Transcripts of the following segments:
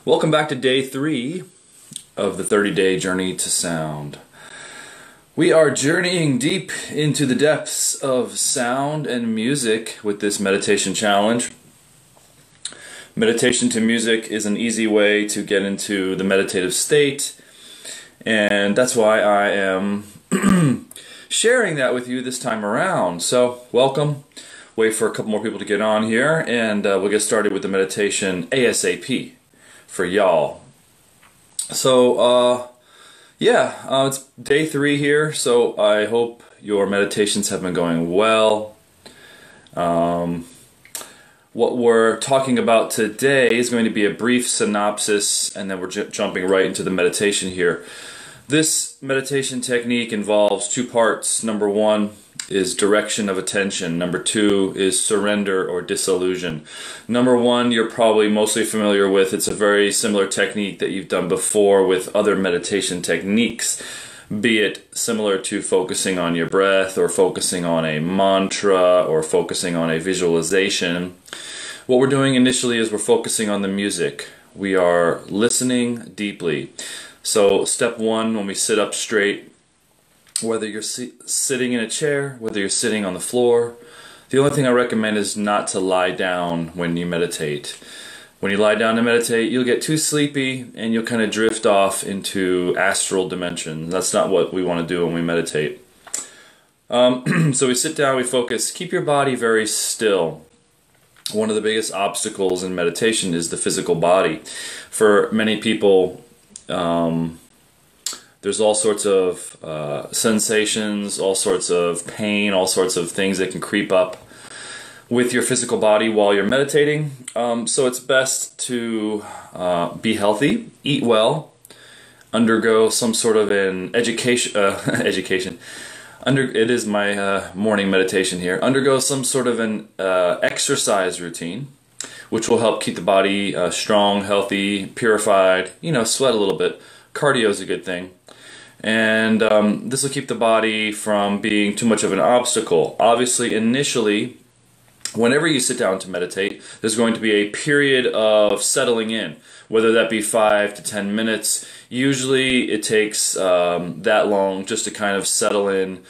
Welcome back to day 3 of the 30-day journey to sound. We are journeying deep into the depths of sound and music with this meditation challenge. Meditation to music is an easy way to get into the meditative state, and that's why I am sharing that with you this time around. So, welcome. Wait for a couple more people to get on here, and we'll get started with the meditation ASAP for y'all. So, it's day 3 here, so I hope your meditations have been going well. What we're talking about today is going to be a brief synopsis, and then we're jumping right into the meditation here. This meditation technique involves 2 parts. Number 1 is direction of attention. Number 2 is surrender or disillusion. Number 1 you're probably mostly familiar with. It's a very similar technique that you've done before with other meditation techniques, be it similar to focusing on your breath or focusing on a mantra or focusing on a visualization. What we're doing initially is we're focusing on the music. We are listening deeply. So step 1, when we sit up straight, whether you're sitting in a chair, whether you're sitting on the floor, the only thing I recommend is not to lie down when you meditate. When you lie down to meditate, you'll get too sleepy and you'll kind of drift off into astral dimensions. That's not what we want to do when we meditate. So we sit down, we focus. Keep your body very still. One of the biggest obstacles in meditation is the physical body. For many people, there's all sorts of sensations, all sorts of pain, all sorts of things that can creep up with your physical body while you're meditating. So it's best to be healthy, eat well, undergo some sort of an education. It is my morning meditation here. Undergo some sort of an exercise routine, which will help keep the body strong, healthy, purified. Sweat a little bit. Cardio is a good thing. And this will keep the body from being too much of an obstacle. Obviously, initially, whenever you sit down to meditate, there's going to be a period of settling in, whether that be 5 to 10 minutes. Usually it takes that long just to kind of settle in,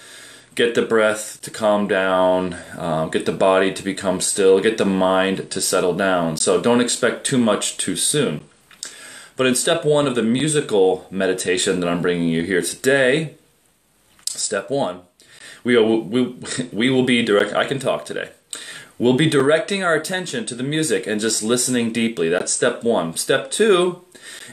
get the breath to calm down, get the body to become still, get the mind to settle down. So don't expect too much too soon. But in step 1 of the musical meditation that I'm bringing you here today, step 1, we will be direct. I can talk today. We'll be directing our attention to the music and just listening deeply. That's step 1. Step 2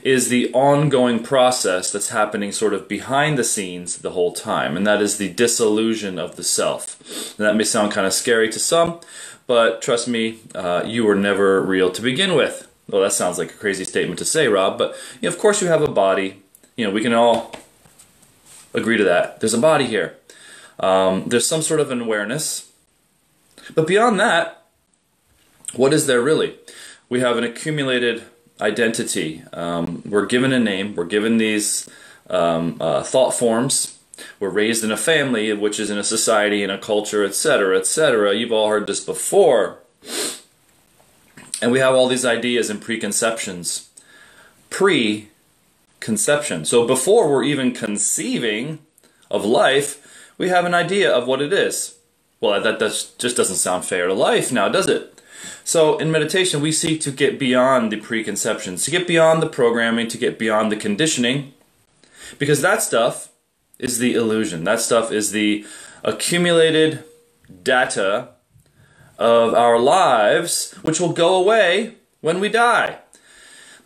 is the ongoing process that's happening sort of behind the scenes the whole time, and that is the disillusion of the self. And that may sound kind of scary to some, but trust me, you were never real to begin with. Well, that sounds like a crazy statement to say, Rob, but of course you have a body. We can all agree to that. There's a body here. There's some sort of an awareness. But beyond that, what is there really? We have an accumulated identity. We're given a name. We're given these thought forms. We're raised in a family, which is in a society, in a culture, etc., etc. You've all heard this before. And we have all these ideas and preconceptions. Preconception. So before we're even conceiving of life, we have an idea of what it is. Well, that just doesn't sound fair to life now, does it? So in meditation, we seek to get beyond the preconceptions, to get beyond the programming, to get beyond the conditioning, because that stuff is the illusion. That stuff is the accumulated data of our lives, which will go away when we die.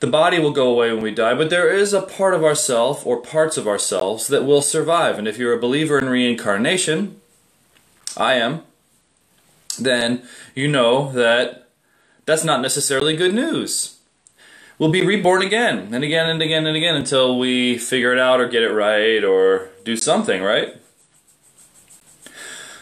The body will go away when we die, but there is a part of ourself or parts of ourselves that will survive. And if you're a believer in reincarnation, I am, then you know that that's not necessarily good news. We'll be reborn again and again and again and again until we figure it out or get it right or do something, right?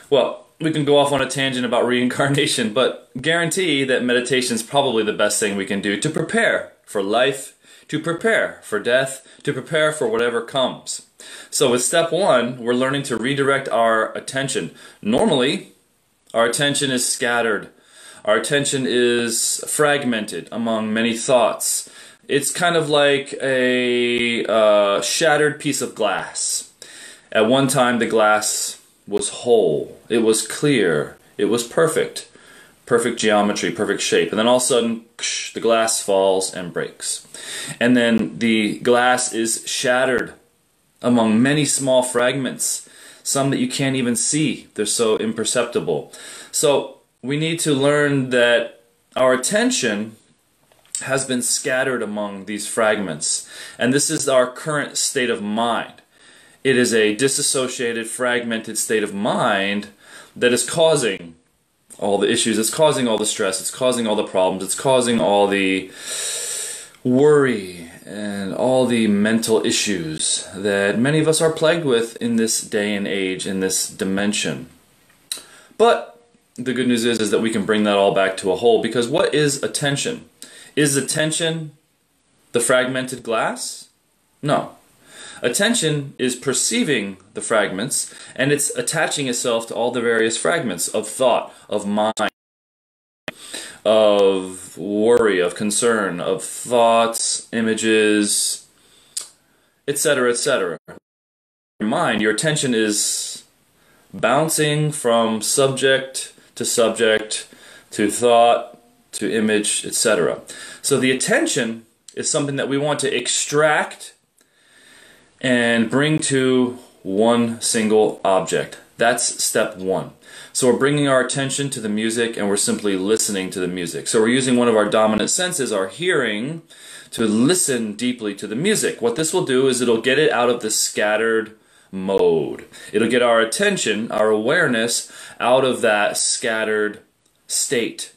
Well, we can go off on a tangent about reincarnation, but guarantee that meditation is probably the best thing we can do to prepare for life, to prepare for death, to prepare for whatever comes. So with step 1, we're learning to redirect our attention. Normally, our attention is scattered. Our attention is fragmented among many thoughts. It's kind of like a shattered piece of glass. At one time, the glass was whole. It was clear. It was perfect. Perfect geometry, perfect shape. And then all of a sudden, the glass falls and breaks. And then the glass is shattered among many small fragments, some that you can't even see. They're so imperceptible. So we need to learn that our attention has been scattered among these fragments. And this is our current state of mind. It is a disassociated, fragmented state of mind that is causing all the issues. It's causing all the stress. It's causing all the problems. It's causing all the worry and all the mental issues that many of us are plagued with in this day and age, in this dimension. But the good news is that we can bring that all back to a whole, because what is attention? Is attention the fragmented glass? No. Attention is perceiving the fragments, and it's attaching itself to all the various fragments of thought, of mind, of worry, of concern, of thoughts, images, etc., etc. Your mind, your attention is bouncing from subject to thought to image, etc. So the attention is something that we want to extract and bring to one single object. That's step one. So we're bringing our attention to the music, and we're simply listening to the music. So we're using one of our dominant senses, our hearing, to listen deeply to the music. What this will do is it'll get it out of the scattered mode. It'll get our attention, our awareness, out of that scattered state,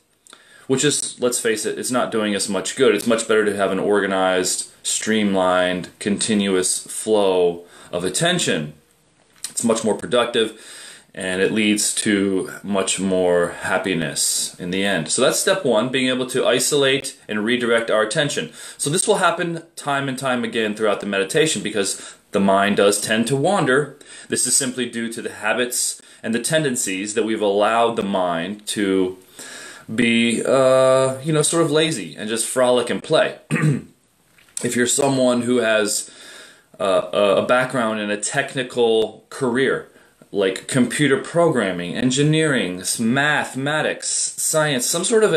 which is, let's face it, it's not doing us much good. It's much better to have an organized, streamlined, continuous flow of attention. It's much more productive, and it leads to much more happiness in the end. So that's step one, being able to isolate and redirect our attention. So this will happen time and time again throughout the meditation, because the mind does tend to wander. This is simply due to the habits and the tendencies that we've allowed the mind to be, sort of lazy and just frolic and play. If you're someone who has a background in a technical career, like computer programming, engineering, mathematics, science, some sort of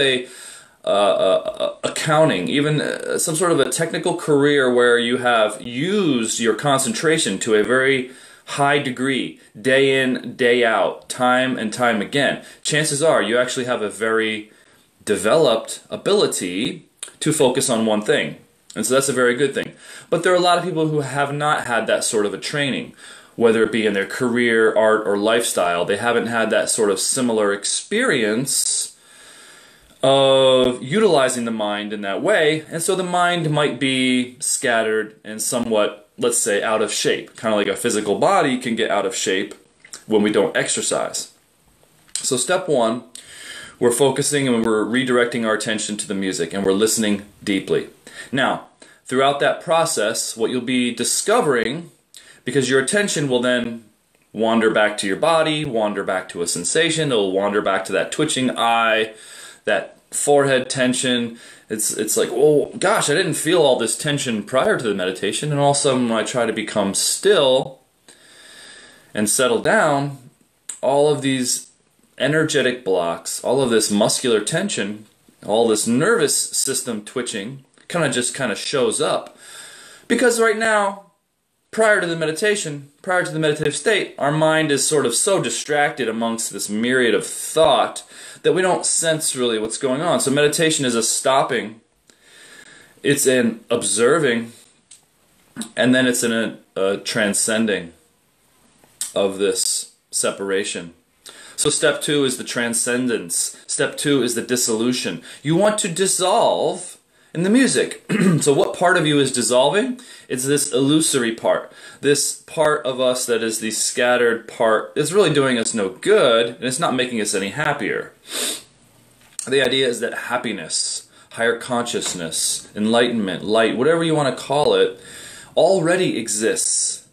accounting, even some sort of a technical career where you have used your concentration to a very high degree, day in, day out, time and time again, chances are you actually have a very developed ability to focus on one thing. And so that's a very good thing. But there are a lot of people who have not had that sort of a training, whether it be in their career, art, or lifestyle. They haven't had that sort of similar experience of utilizing the mind in that way, and so the mind might be scattered and somewhat, let's say, out of shape. Kind of like a physical body can get out of shape when we don't exercise. So step one, we're focusing and we're redirecting our attention to the music, and we're listening deeply. Now, throughout that process, what you'll be discovering, because your attention will then wander back to your body, wander back to a sensation, it'll wander back to that twitching eye, that forehead tension. It's like, oh gosh, I didn't feel all this tension prior to the meditation, and all of a sudden when I try to become still and settle down, all of these energetic blocks, all of this muscular tension, all this nervous system twitching kind of shows up. Because right now, prior to the meditation, prior to the meditative state, our mind is sort of so distracted amongst this myriad of thought that we don't sense really what's going on. So meditation is a stopping, it's an observing, and then it's a transcending of this separation. So step two is the transcendence. Step two is the dissolution. You want to dissolve in the music. So what part of you is dissolving? It's this illusory part. This part of us that is the scattered part is really doing us no good, and it's not making us any happier. The idea is that happiness, higher consciousness, enlightenment, light, whatever you want to call it, already exists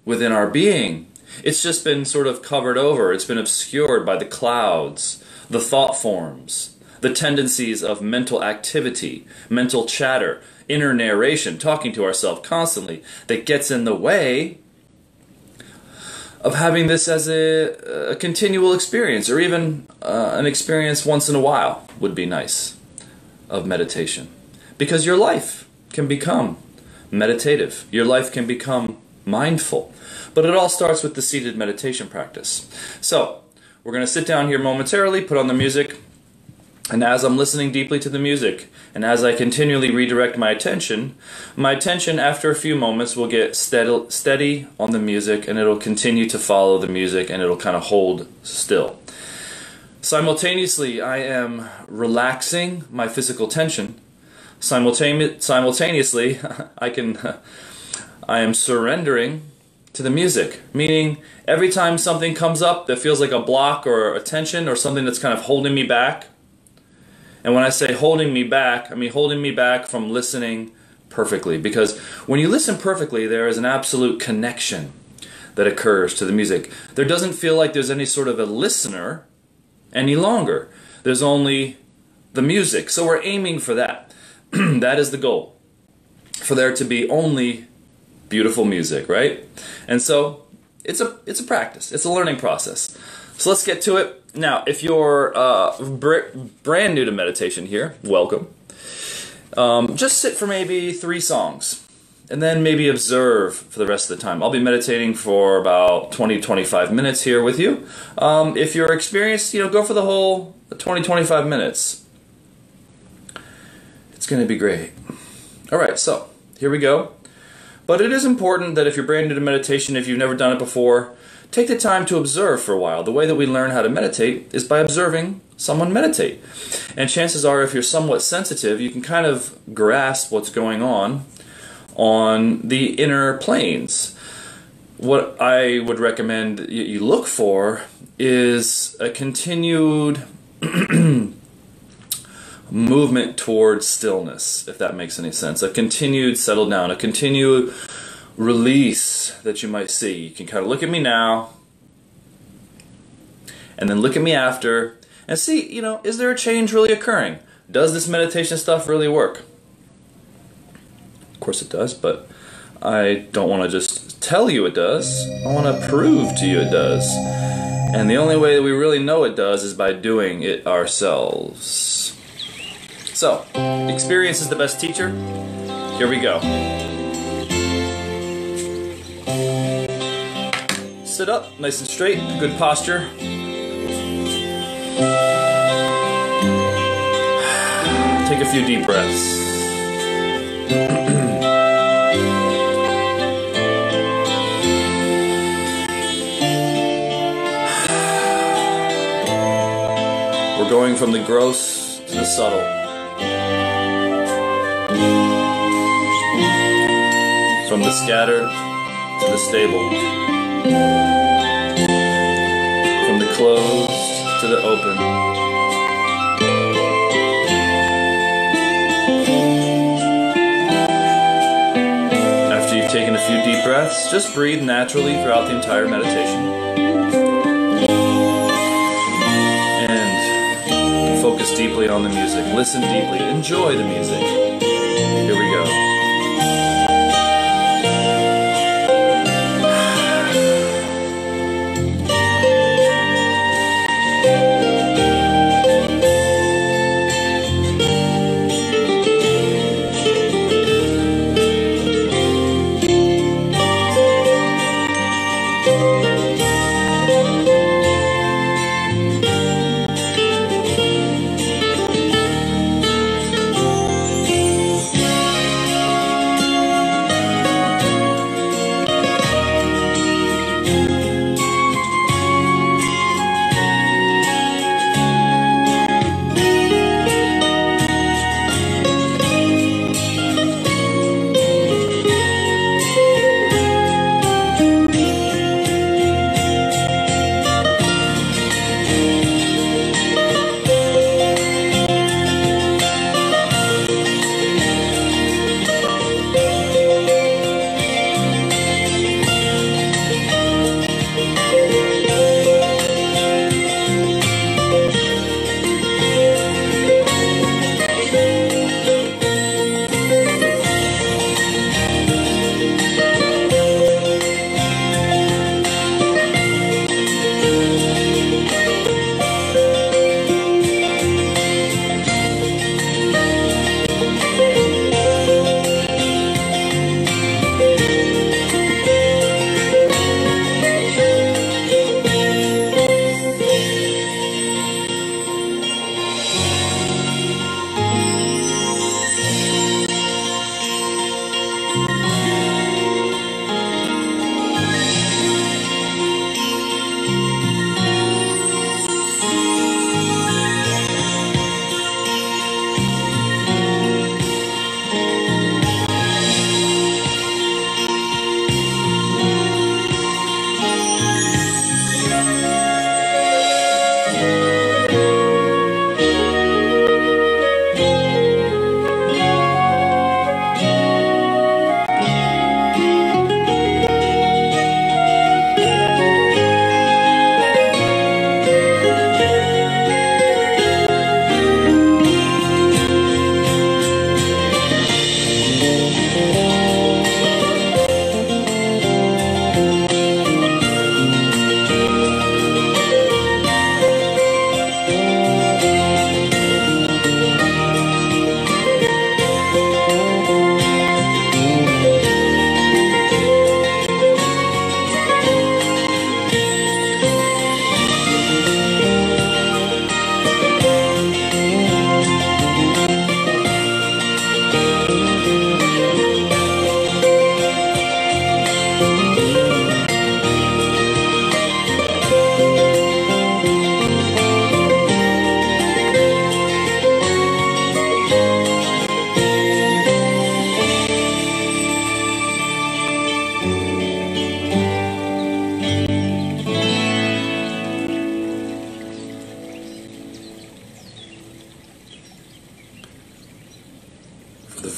within our being. It's just been sort of covered over. It's been obscured by the clouds, the thought forms, the tendencies of mental activity, mental chatter, inner narration, talking to ourselves constantly, that gets in the way of having this as a continual experience, or even an experience once in a while would be nice, of meditation. Because your life can become meditative. Your life can become mindful. But it all starts with the seated meditation practice. So, we're going to sit down here momentarily, put on the music, and as I'm listening deeply to the music, and as I continually redirect my attention after a few moments will get steady on the music, and it'll continue to follow the music, and it'll kind of hold still. Simultaneously, I am relaxing my physical tension. Simultaneously, I am surrendering to the music, meaning every time something comes up that feels like a block or a tension or something that's kind of holding me back. And when I say holding me back, I mean holding me back from listening perfectly. Because when you listen perfectly, there is an absolute connection that occurs to the music. There doesn't feel like there's any sort of a listener any longer. There's only the music. So we're aiming for that. That is the goal. For there to be only beautiful music, right? And so it's a practice. It's a learning process. So let's get to it. Now, if you're brand new to meditation here, welcome. Just sit for maybe 3 songs, and then maybe observe for the rest of the time. I'll be meditating for about 20-25 minutes here with you. If you're experienced, go for the whole 20-25 minutes. It's going to be great. All right, so here we go. But it is important that if you're brand new to meditation, if you've never done it before, take the time to observe for a while. The way that we learn how to meditate is by observing someone meditate. And chances are, if you're somewhat sensitive, you can kind of grasp what's going on the inner planes. What I would recommend you look for is a continued movement towards stillness, if that makes any sense. A continued settle down, a continued release that you might see. You can kind of look at me now, and then look at me after, and see, is there a change really occurring? Does this meditation stuff really work? Of course it does, but I don't want to just tell you it does. I want to prove to you it does. And the only way that we really know it does is by doing it ourselves. So, experience is the best teacher. Here we go. Sit up, nice and straight, good posture. Take a few deep breaths. We're going from the gross to the subtle. From the scattered to the stable. From the closed to the open. After you've taken a few deep breaths, just breathe naturally throughout the entire meditation. And focus deeply on the music. Listen deeply. Enjoy the music. Here we go.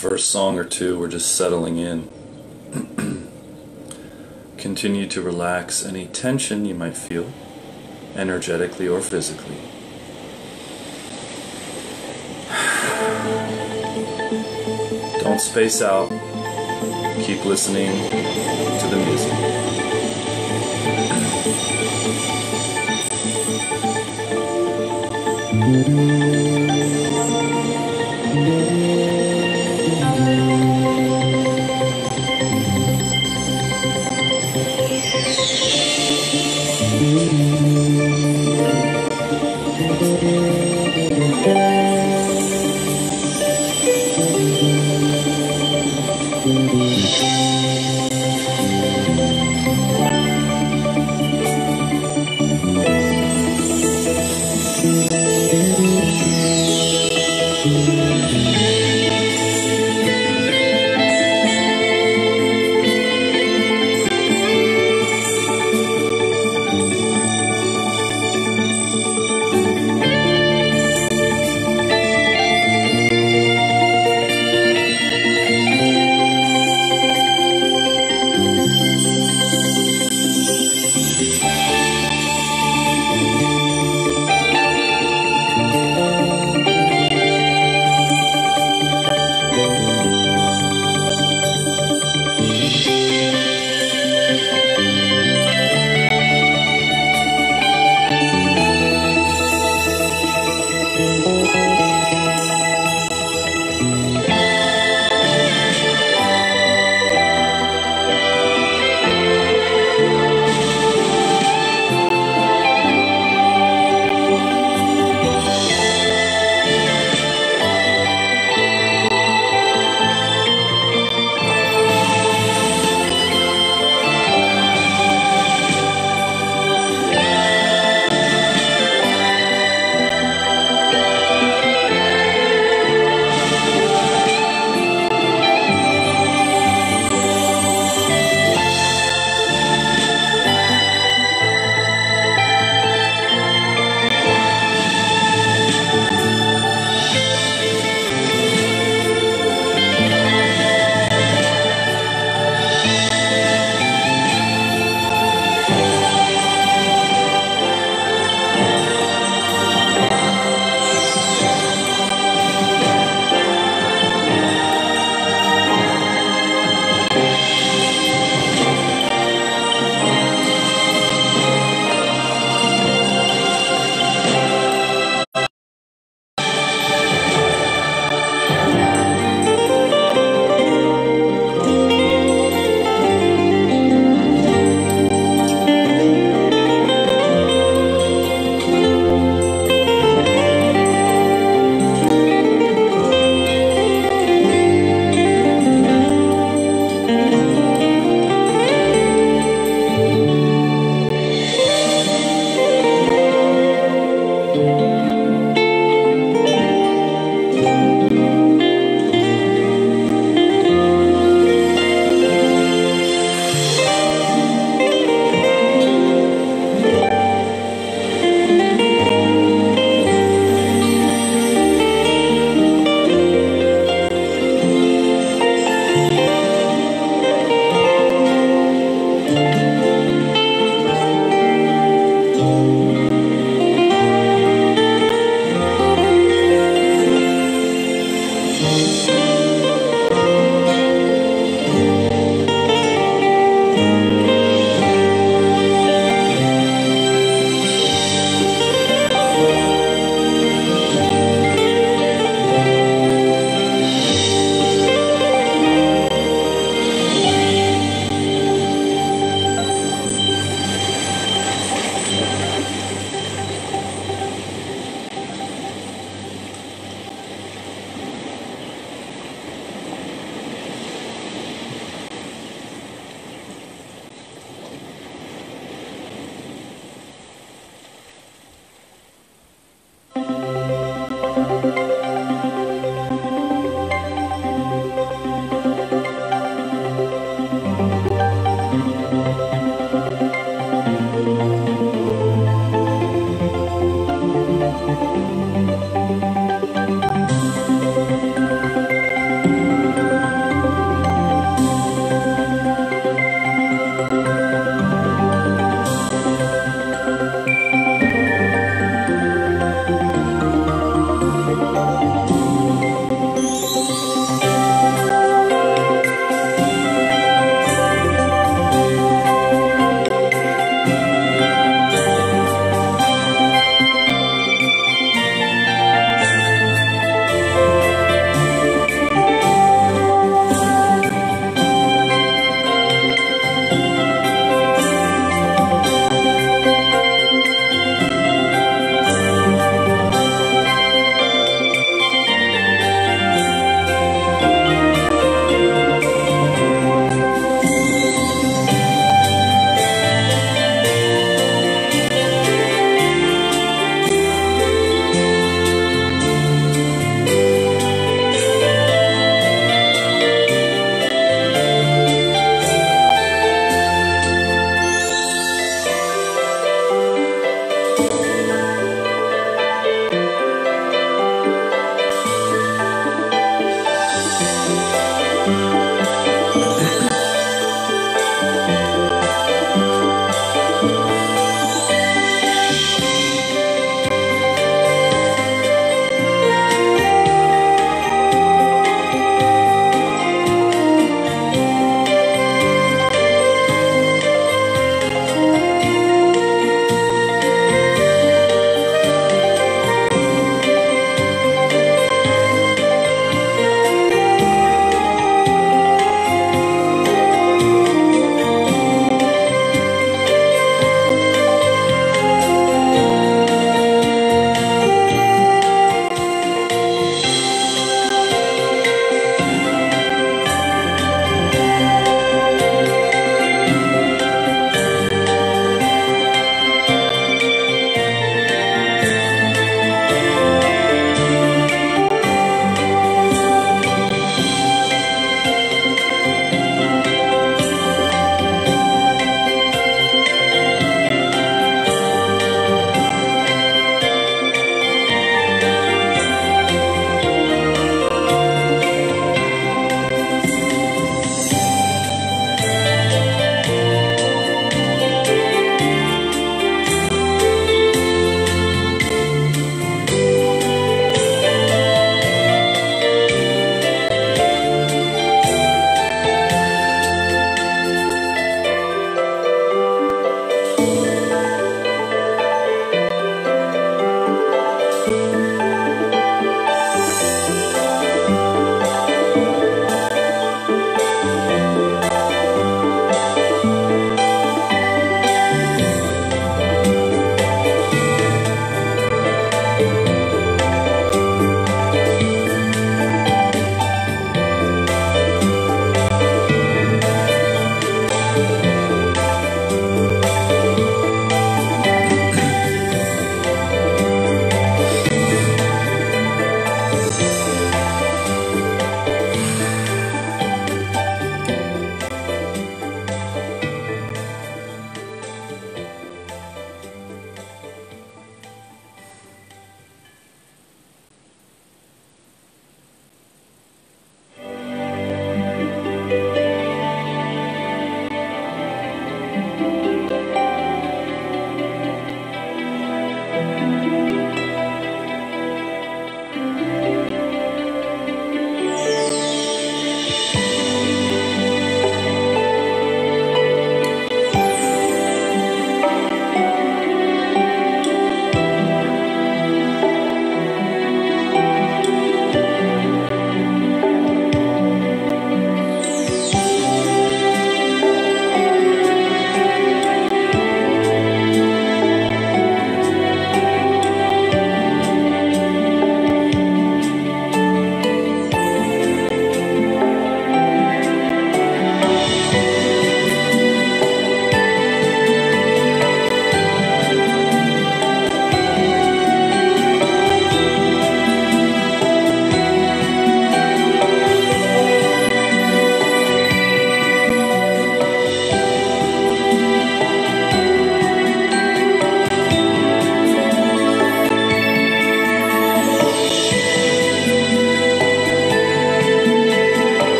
first song or two, we're just settling in. Continue to relax any tension you might feel, energetically or physically. Don't space out. Keep listening to the music.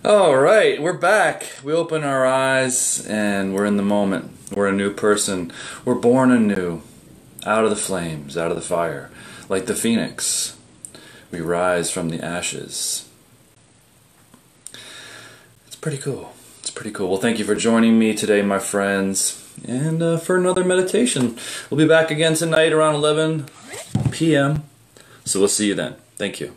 All right, we're back. We open our eyes and we're in the moment. We're a new person. We're born anew, out of the flames, out of the fire, like the phoenix. We rise from the ashes. It's pretty cool. It's pretty cool. Well, thank you for joining me today, my friends, and for another meditation. We'll be back again tonight around 11 p.m. So we'll see you then. Thank you.